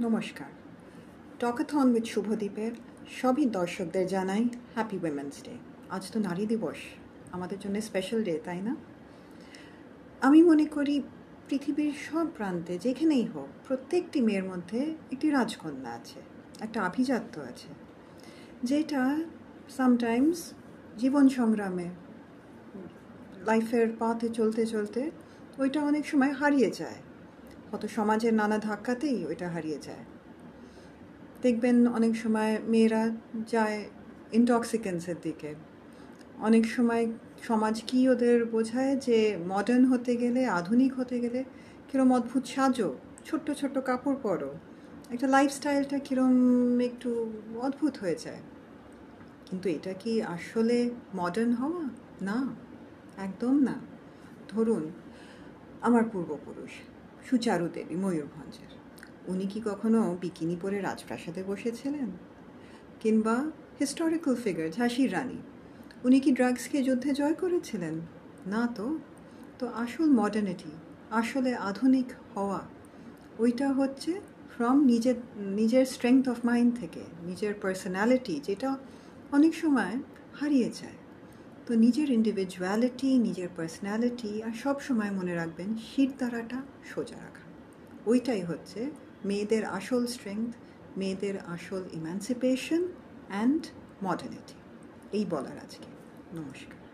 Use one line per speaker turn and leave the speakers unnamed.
নমস্কার। টকাথন উইথ শুভদীপের সবই দর্শকদের জানাই হ্যাপি উইমেন্স ডে। আজ তো নারী দিবস, আমাদের জন্য স্পেশাল ডে, তাই না? আমি মনে করি পৃথিবীর সব প্রান্তে যেখানেই হোক প্রত্যেকটি মেয়ের মধ্যে একটি রাজকন্যা আছে, একটা আভিজাত্য আছে, যেটা সামটাইমস জীবন সংগ্রামে লাইফের পথে চলতে চলতে ওইটা অনেক সময় হারিয়ে যায়। হয়তো সমাজের নানা ধাক্কাতেই ওইটা হারিয়ে যায়। দেখবেন অনেক সময় মেয়েরা যায় ইনটক্সিকেন্সের দিকে। অনেক সময় সমাজ কি ওদের বোঝায় যে মডার্ন হতে গেলে, আধুনিক হতে গেলে কীরকম অদ্ভুত সাজো, ছোট্ট ছোট্ট কাপড় পরো, একটা লাইফস্টাইলটা কীরকম একটু অদ্ভুত হয়ে যায়। কিন্তু এটা কি আসলে মডার্ন হওয়া? না, একদম না। ধরুন আমার পূর্বপুরুষ সুচারু দেবী ময়ূরভঞ্জের, উনি কি কখনো বিকিনি পরে রাজপ্রাসাদে বসেছিলেন? কিংবা হিস্টোরিক্যাল ফিগার ঝাঁসির রানী, উনি কি ড্রাগস খেয়ে যুদ্ধে জয় করেছিলেন? না তো। তো আসল মডার্নিটি, আসলে আধুনিক হওয়া, ওইটা হচ্ছে ফ্রম নিজের নিজের স্ট্রেংথ অফ মাইন্ড থেকে, নিজের পার্সোনালিটি, যেটা অনেক সময় হারিয়ে যায়। তো নিজের ইন্ডিভিজুয়ালিটি, নিজের পার্সোনালিটি, আর সব সময় মনে রাখবেন শিরদাঁড়াটা সোজা রাখা। ওইটাই হচ্ছে মেয়েদের আসল স্ট্রেংথ, মেয়েদের আসল ইমানসিপেশন অ্যান্ড মডার্নিটি। এই বলার আজকে। নমস্কার।